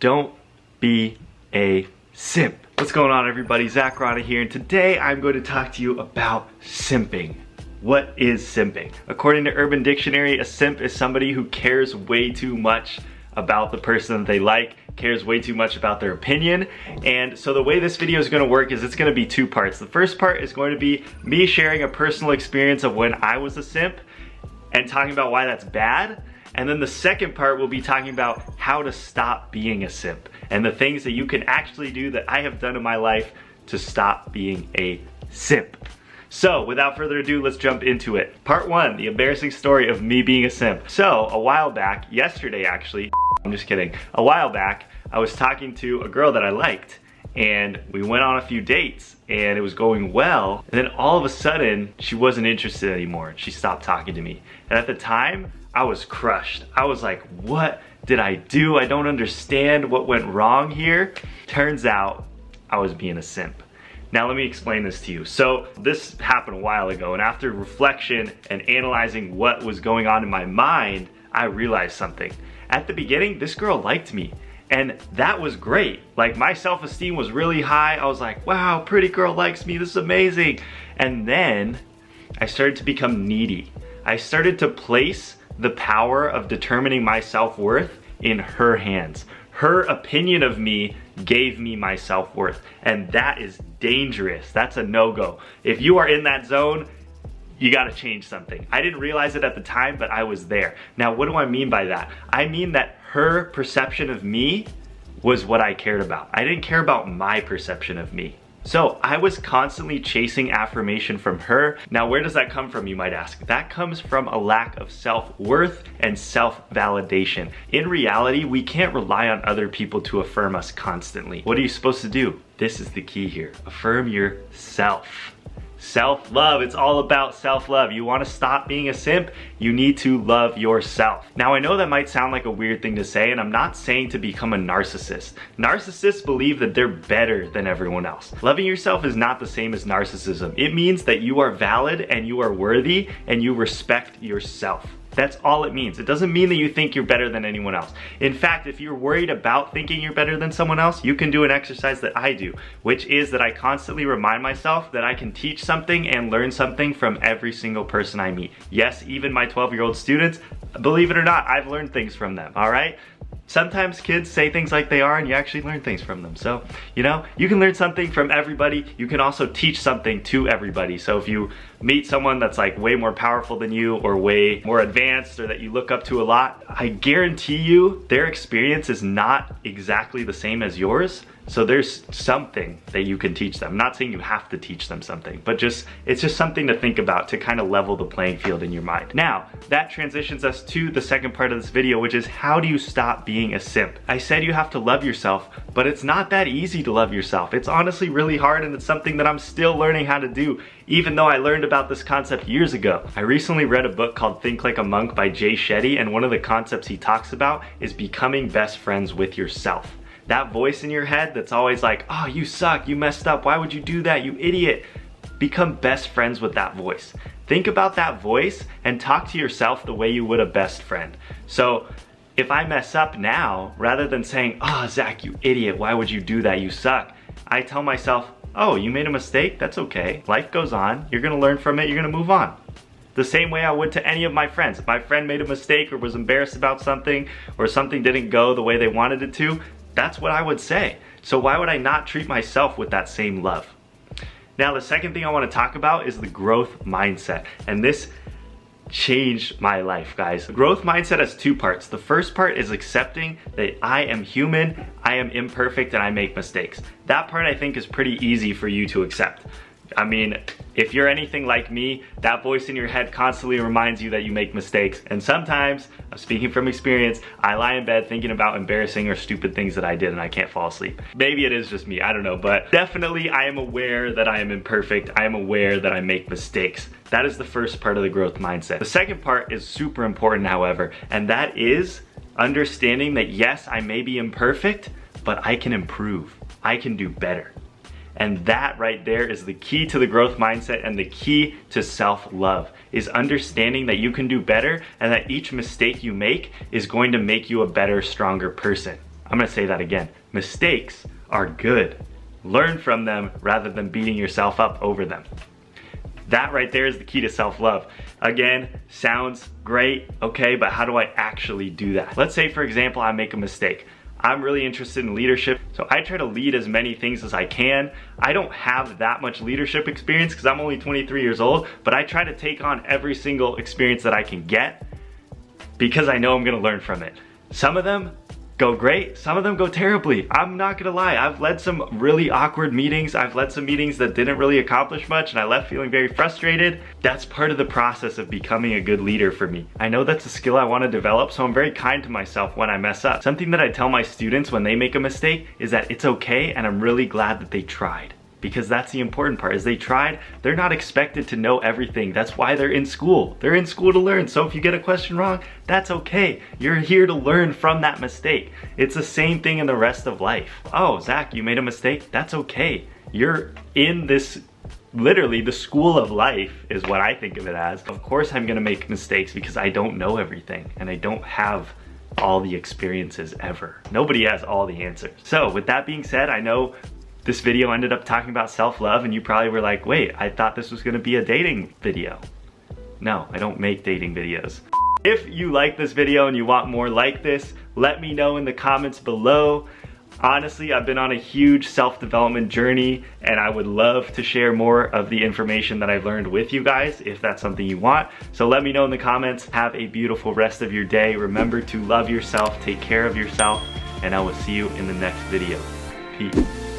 Don't be a simp. What's going on, everybody? Zach Rada here, and today I'm going to talk to you about simping. What is simping? According to Urban Dictionary, a simp is somebody who cares way too much about the person that they like, cares way too much about their opinion. And so the way this video is going to work is it's going to be two parts. The first part is going to be me sharing a personal experience of when I was a simp and talking about why that's bad. And then the second part will be talking about how to stop being a simp and the things that you can actually do that I have done in my life to stop being a simp. So without further ado, let's jump into it. Part one, the embarrassing story of me being a simp. So a while back, yesterday actually, I'm just kidding. A while back, I was talking to a girl that I liked and we went on a few dates and it was going well. And then all of a sudden, she wasn't interested anymore. She stopped talking to me. And at the time, I was crushed. I was like, what did I do? I don't understand what went wrong here. Turns out I was being a simp. Now let me explain this to you. So this happened a while ago, and after reflection and analyzing what was going on in my mind, I realized something. At the beginning, this girl liked me, and that was great. Like, my self-esteem was really high. I was like, wow, pretty girl likes me, this is amazing. And then I started to become needy. I started to place the power of determining my self-worth in her hands. Her opinion of me gave me my self-worth, and that is dangerous. That's a no-go. If you are in that zone, you gotta change something. I didn't realize it at the time, but I was there. Now, what do I mean by that? I mean that her perception of me was what I cared about. I didn't care about my perception of me. So I was constantly chasing affirmation from her. Now, where does that come from, you might ask? That comes from a lack of self-worth and self-validation. In reality, we can't rely on other people to affirm us constantly. What are you supposed to do? This is the key here. Affirm yourself. Self-love, it's all about self-love. You want to stop being a simp, you need to love yourself. Now, I know that might sound like a weird thing to say, and I'm not saying to become a narcissist. Narcissists believe that they're better than everyone else. Loving yourself is not the same as narcissism. It means that you are valid and you are worthy and you respect yourself. That's all it means. It doesn't mean that you think you're better than anyone else. In fact, if you're worried about thinking you're better than someone else, you can do an exercise that I do, which is that I constantly remind myself that I can teach something and learn something from every single person I meet. Yes, even my 12-year-old students, believe it or not, I've learned things from them, all right? Sometimes kids say things like they are and you actually learn things from them. So, you know, you can learn something from everybody. You can also teach something to everybody. So if you meet someone that's like way more powerful than you or way more advanced or that you look up to a lot, I guarantee you their experience is not exactly the same as yours. So there's something that you can teach them. I'm not saying you have to teach them something, but it's just something to think about to kind of level the playing field in your mind. Now, that transitions us to the second part of this video, which is how do you stop being a simp? I said you have to love yourself, but it's not that easy to love yourself. It's honestly really hard, and it's something that I'm still learning how to do, even though I learned about this concept years ago. I recently read a book called Think Like a Monk by Jay Shetty, and one of the concepts he talks about is becoming best friends with yourself. That voice in your head that's always like, oh, you suck, you messed up, why would you do that, you idiot? Become best friends with that voice. Think about that voice and talk to yourself the way you would a best friend. So if I mess up now, rather than saying, oh, Zach, you idiot, why would you do that, you suck, I tell myself, oh, you made a mistake, that's okay. Life goes on, you're gonna learn from it, you're gonna move on. The same way I would to any of my friends. If my friend made a mistake or was embarrassed about something or something didn't go the way they wanted it to, that's what I would say. So why would I not treat myself with that same love? Now, the second thing I want to talk about is the growth mindset. And this changed my life, guys. The growth mindset has two parts. The first part is accepting that I am human, I am imperfect, and I make mistakes. That part I think is pretty easy for you to accept. I mean, if you're anything like me, that voice in your head constantly reminds you that you make mistakes. And sometimes, I'm speaking from experience, I lie in bed thinking about embarrassing or stupid things that I did and I can't fall asleep. Maybe it is just me, I don't know, but definitely I am aware that I am imperfect. I am aware that I make mistakes. That is the first part of the growth mindset. The second part is super important, however, and that is understanding that yes, I may be imperfect, but I can improve. I can do better. And that right there is the key to the growth mindset and the key to self-love, is understanding that you can do better and that each mistake you make is going to make you a better, stronger person. I'm gonna say that again. Mistakes are good. Learn from them rather than beating yourself up over them. That right there is the key to self-love. Again, sounds great, okay, but how do I actually do that? Let's say, for example, I make a mistake. I'm really interested in leadership, so I try to lead as many things as I can. I don't have that much leadership experience because I'm only 23 years old, but I try to take on every single experience that I can get because I know I'm gonna learn from it. Some of them go great, some of them go terribly. I'm not gonna lie, I've led some really awkward meetings. I've led some meetings that didn't really accomplish much and I left feeling very frustrated. That's part of the process of becoming a good leader for me. I know that's a skill I wanna develop, so I'm very kind to myself when I mess up. Something that I tell my students when they make a mistake is that it's okay and I'm really glad that they tried. Because that's the important part, is they tried. They're not expected to know everything. That's why they're in school. They're in school to learn. So if you get a question wrong, that's okay. You're here to learn from that mistake. It's the same thing in the rest of life. Oh, Zach, you made a mistake? That's okay. You're in this, literally the school of life is what I think of it as. Of course I'm gonna make mistakes because I don't know everything and I don't have all the experiences ever. Nobody has all the answers. So with that being said, I know this video ended up talking about self-love and you probably were like, wait, I thought this was gonna be a dating video. No, I don't make dating videos. If you like this video and you want more like this, let me know in the comments below. Honestly, I've been on a huge self-development journey and I would love to share more of the information that I've learned with you guys if that's something you want. So let me know in the comments. Have a beautiful rest of your day. Remember to love yourself, take care of yourself, and I will see you in the next video. Peace.